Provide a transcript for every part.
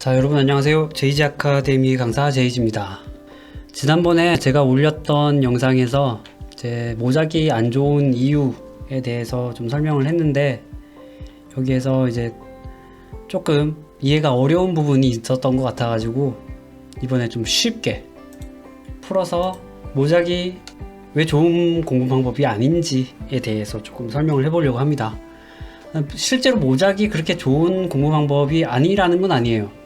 자, 여러분 안녕하세요. 제이지 아카데미 강사 제이지입니다. 지난번에 제가 올렸던 영상에서 제 모작이 안 좋은 이유에 대해서 좀 설명을 했는데, 여기에서 이제 조금 이해가 어려운 부분이 있었던 것 같아가지고 이번에 좀 쉽게 풀어서 모작이 왜 좋은 공부 방법이 아닌지에 대해서 조금 설명을 해보려고 합니다. 실제로 모작이 그렇게 좋은 공부 방법이 아니라는 건 아니에요.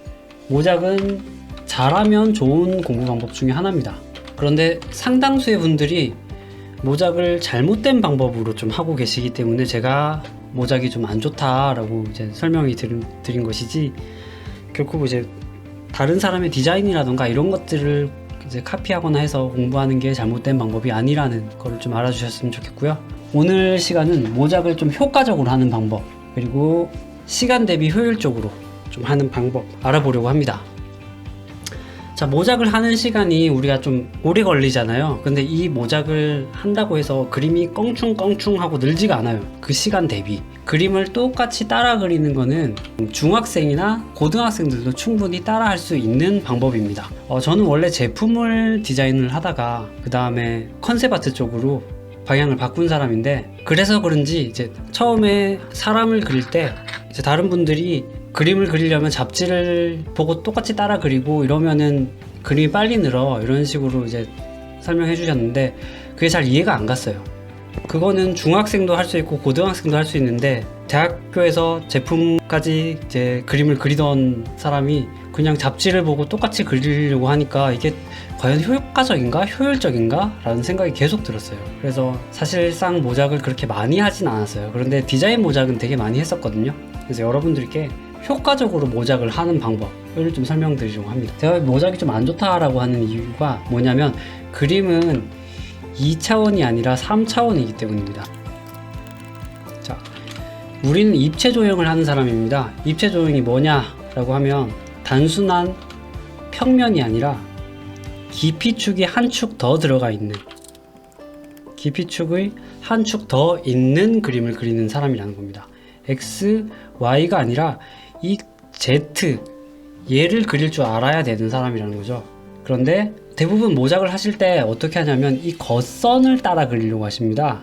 모작은 잘하면 좋은 공부 방법 중에 하나입니다. 그런데 상당수의 분들이 모작을 잘못된 방법으로 좀 하고 계시기 때문에 제가 모작이 좀 안 좋다라고 이제 설명이 드린 것이지, 결국 이제 다른 사람의 디자인이라던가 이런 것들을 이제 카피하거나 해서 공부하는 게 잘못된 방법이 아니라는 거를 좀 알아주셨으면 좋겠고요. 오늘 시간은 모작을 좀 효과적으로 하는 방법, 그리고 시간 대비 효율적으로 좀 하는 방법 알아보려고 합니다. 자, 모작을 하는 시간이 우리가 좀 오래 걸리잖아요. 근데 이 모작을 한다고 해서 그림이 껑충껑충하고 늘지가 않아요. 그 시간 대비. 그림을 똑같이 따라 그리는 거는 중학생이나 고등학생들도 충분히 따라 할 수 있는 방법입니다. 저는 원래 제품을 디자인을 하다가 그 다음에 컨셉 아트 쪽으로 방향을 바꾼 사람인데, 그래서 그런지 이제 처음에 사람을 그릴 때 이제 다른 분들이 그림을 그리려면 잡지를 보고 똑같이 따라 그리고 이러면은 그림이 빨리 늘어, 이런 식으로 이제 설명해 주셨는데 그게 잘 이해가 안 갔어요. 그거는 중학생도 할 수 있고 고등학생도 할 수 있는데, 대학교에서 제품까지 이제 그림을 그리던 사람이 그냥 잡지를 보고 똑같이 그리려고 하니까 이게 과연 효과적인가? 효율적인가? 라는 생각이 계속 들었어요. 그래서 사실상 모작을 그렇게 많이 하진 않았어요. 그런데 디자인 모작은 되게 많이 했었거든요. 그래서 여러분들께 효과적으로 모작을 하는 방법을 좀 설명드리려고 합니다. 제가 모작이 좀 안 좋다라고 하는 이유가 뭐냐면, 그림은 2차원이 아니라 3차원이기 때문입니다. 자, 우리는 입체 조형을 하는 사람입니다. 입체 조형이 뭐냐라고 하면 단순한 평면이 아니라 기피축이 한 축 더 들어가 있는, 기피축의 한 축 더 있는 그림을 그리는 사람이라는 겁니다. X, Y가 아니라 이 Z, 얘를 그릴 줄 알아야 되는 사람이라는 거죠. 그런데 대부분 모작을 하실 때 어떻게 하냐면 이 겉선을 따라 그리려고 하십니다.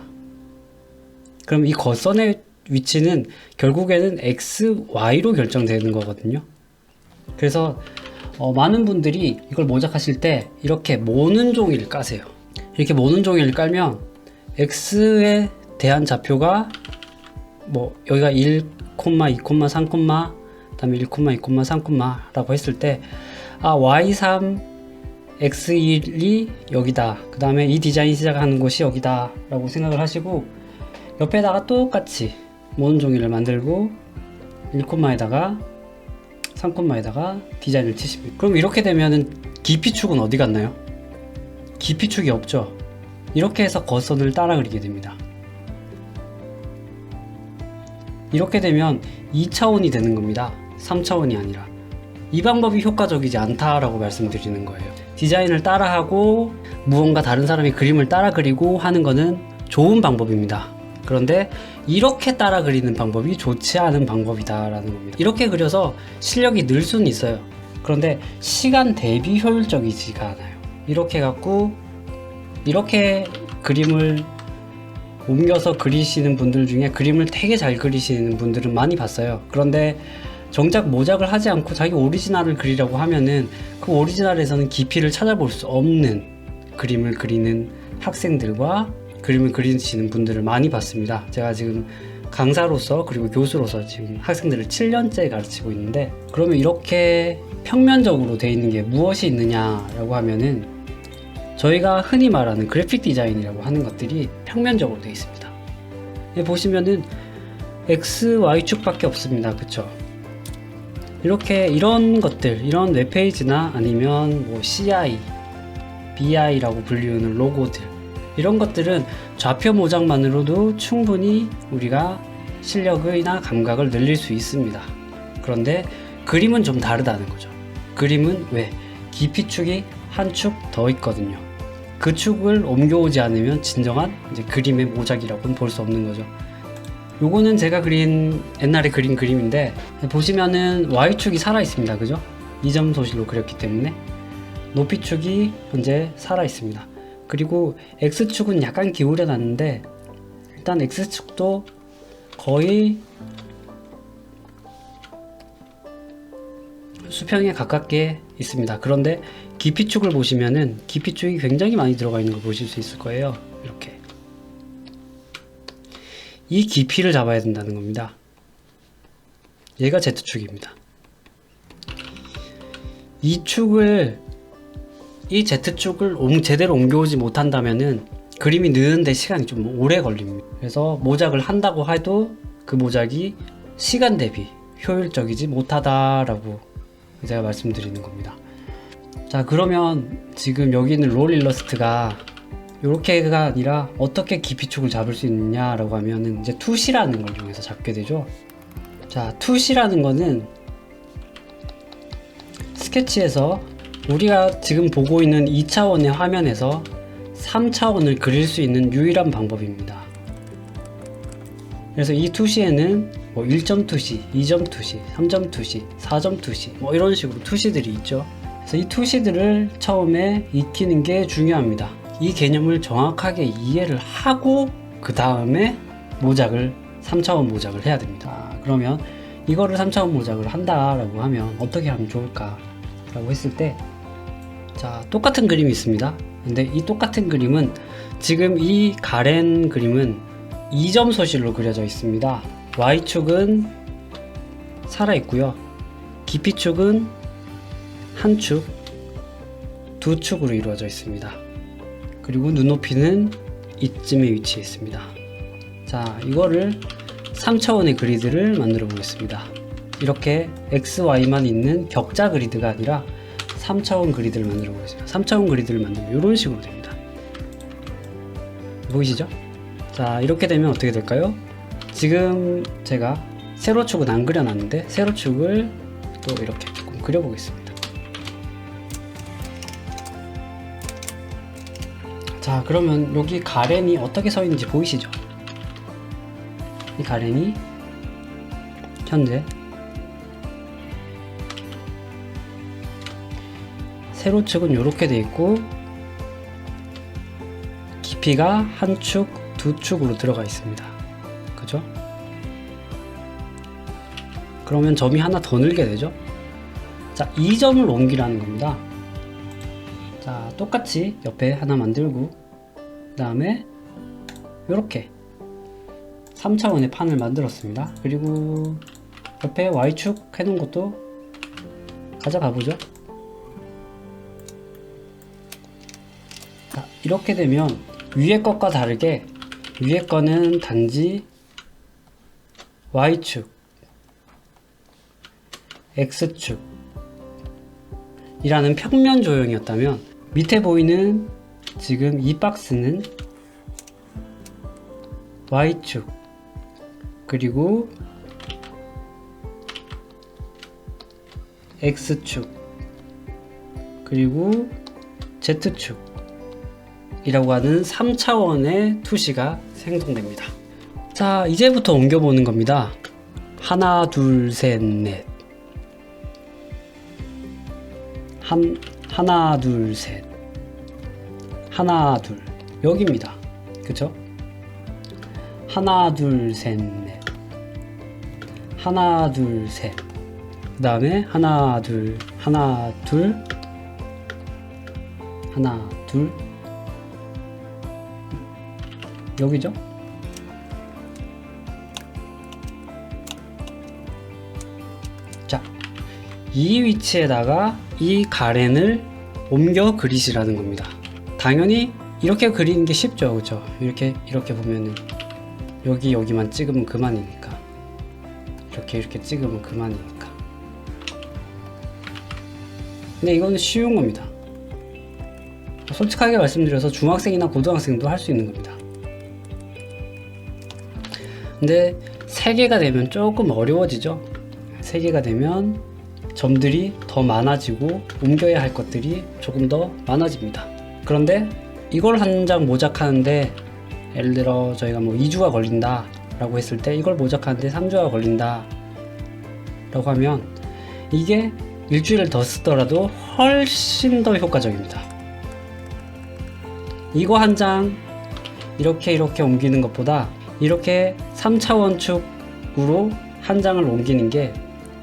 그럼 이 겉선의 위치는 결국에는 X, Y로 결정되는 거거든요. 그래서 많은 분들이 이걸 모작하실 때 이렇게 모는 종이를 까세요. 이렇게 모는 종이를 깔면 X에 대한 좌표가 뭐 여기가 1, 2, 3, 그다음에 1, 2, 3 라고 했을 때 Y3, X1이 여기다, 그 다음에 이 디자인 시작하는 곳이 여기다 라고 생각을 하시고, 옆에다가 똑같이 모는 종이를 만들고 1콤마에다가 3콤마에다가 디자인을 치십니다. 그럼 이렇게 되면은 기피축은 어디 갔나요? 기피축이 없죠. 이렇게 해서 겉선을 따라 그리게 됩니다. 이렇게 되면 2차원이 되는 겁니다. 3차원이 아니라. 이 방법이 효과적이지 않다라고 말씀드리는 거예요. 디자인을 따라하고 무언가 다른 사람이 그림을 따라 그리고 하는 거는 좋은 방법입니다. 그런데 이렇게 따라 그리는 방법이 좋지 않은 방법이다라는 겁니다. 이렇게 그려서 실력이 늘 수는 있어요. 그런데 시간 대비 효율적이지가 않아요. 이렇게 갖고 이렇게 그림을 옮겨서 그리시는 분들 중에 그림을 되게 잘 그리시는 분들은 많이 봤어요. 그런데 정작 모작을 하지 않고 자기 오리지널을 그리려고 하면은 그 오리지널에서는 깊이를 찾아볼 수 없는 그림을 그리는 학생들과 그림을 그리시는 분들을 많이 봤습니다. 제가 지금 강사로서 그리고 교수로서 지금 학생들을 7년째 가르치고 있는데, 그러면 이렇게 평면적으로 되어 있는 게 무엇이 있느냐라고 하면은 저희가 흔히 말하는 그래픽 디자인이라고 하는 것들이 평면적으로 되어 있습니다. 여기 보시면은 X, Y축밖에 없습니다. 그쵸? 이렇게 이런 것들, 이런 웹페이지나 아니면 뭐 CI, BI라고 불리우는 로고들, 이런 것들은 좌표 모작만으로도 충분히 우리가 실력이나 감각을 늘릴 수 있습니다. 그런데 그림은 좀 다르다는 거죠. 그림은 왜? 기피축이 한 축 더 있거든요. 그 축을 옮겨오지 않으면 진정한 이제 그림의 모작이라고는 볼 수 없는 거죠. 요거는 제가 옛날에 그린 그림인데, 보시면은 Y축이 살아 있습니다. 그죠? 2점 소실로 그렸기 때문에 높이축이 현재 살아 있습니다. 그리고 X축은 약간 기울여 놨는데 일단 X축도 거의 수평에 가깝게 있습니다. 그런데 깊이축을 보시면은 깊이축이 굉장히 많이 들어가 있는 걸 보실 수 있을 거예요. 이렇게 이 깊이를 잡아야 된다는 겁니다. 얘가 Z축입니다. 이 Z축을 제대로 옮겨오지 못한다면은 그림이 느는데 시간이 좀 오래 걸립니다. 그래서 모작을 한다고 해도 그 모작이 시간 대비 효율적이지 못하다라고 제가 말씀드리는 겁니다. 자, 그러면 지금 여기 있는 롤 일러스트가 이렇게가 아니라 어떻게 깊이축을 잡을 수 있느냐라고 하면은 이제 투시라는 걸 이용해서 잡게 되죠. 자, 투시라는 거는 스케치에서 우리가 지금 보고 있는 2차원의 화면에서 3차원을 그릴 수 있는 유일한 방법입니다. 그래서 이 투시에는 뭐 1점 투시, 2점 투시, 3점 투시, 4점 투시 뭐 이런 식으로 투시들이 있죠. 그래서 이 투시들을 처음에 익히는 게 중요합니다. 이 개념을 정확하게 이해를 하고 그 다음에 3차원 모작을 해야 됩니다. 그러면 이거를 3차원 모작을 한다라고 하면 어떻게 하면 좋을까 라고 했을 때, 자, 똑같은 그림이 있습니다. 근데 이 똑같은 그림은 지금 이 가랜 그림은 2점 소실로 그려져 있습니다. Y축은 살아있고요. 깊이축은 한 축, 두 축으로 이루어져 있습니다. 그리고 눈높이는 이쯤에 위치해 있습니다. 자, 이거를 3차원의 그리드를 만들어 보겠습니다. 이렇게 XY만 있는 격자 그리드가 아니라 3차원 그리드를 만들어 보겠습니다. 3차원 그리드를 만들면 이런 식으로 됩니다. 보이시죠? 자, 이렇게 되면 어떻게 될까요? 지금 제가 세로축은 안 그려놨는데 세로축을 또 이렇게 조금 그려보겠습니다. 자, 그러면 여기 가렌이 어떻게 서 있는지 보이시죠? 이 가렌이 현재 세로축은 이렇게 되어 있고 깊이가 한 축, 두 축으로 들어가 있습니다. 그죠? 그러면 점이 하나 더 늘게 되죠? 자, 이 점을 옮기라는 겁니다. 자, 똑같이 옆에 하나 만들고 그 다음에 이렇게 3차원의 판을 만들었습니다. 그리고 옆에 Y축 해놓은 것도 가져가 보죠. 자, 이렇게 되면 위에 것과 다르게 위에 거는 단지 Y축, X축 이라는 평면 조형이었다면 밑에 보이는 지금 이 박스는 Y축 그리고 X축 그리고 Z축 이라고 하는 3차원의 투시가 생성됩니다. 자, 이제부터 옮겨보는 겁니다. 하나, 둘, 셋, 넷. 하나, 둘, 셋. 하나, 둘. 여기입니다. 그쵸? 하나, 둘, 셋, 넷. 하나, 둘, 셋. 그 다음에 하나, 둘, 하나, 둘. 하나, 둘. 여기죠? 자, 이 위치에다가 이 가렌을 옮겨 그리시라는 겁니다. 당연히 이렇게 그리는 게 쉽죠, 그렇죠? 이렇게 보면은 여기만 찍으면 그만이니까. 이렇게 찍으면 그만이니까. 근데 이거는 쉬운 겁니다. 솔직하게 말씀드려서 중학생이나 고등학생도 할 수 있는 겁니다. 근데 3개가 되면 조금 어려워지죠. 3개가 되면 점들이 더 많아지고 옮겨야 할 것들이 조금 더 많아집니다. 그런데 이걸 한 장 모작하는데 예를 들어 저희가 뭐 2주가 걸린다 라고 했을 때 이걸 모작하는데 3주가 걸린다 라고 하면 이게 일주일을 더 쓰더라도 훨씬 더 효과적입니다. 이거 한 장 이렇게 옮기는 것보다 이렇게 3차원 축으로 한 장을 옮기는 게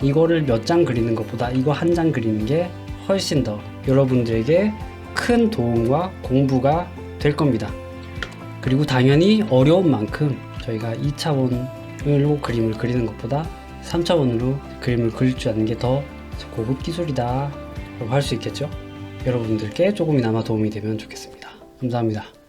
이거를 몇 장 그리는 것보다 이거 한 장 그리는 게 훨씬 더 여러분들에게 큰 도움과 공부가 될 겁니다. 그리고 당연히 어려운 만큼 저희가 2차원으로 그림을 그리는 것보다 3차원으로 그림을 그릴 줄 아는 게 더 고급 기술이다 라고 할 수 있겠죠. 여러분들께 조금이나마 도움이 되면 좋겠습니다. 감사합니다.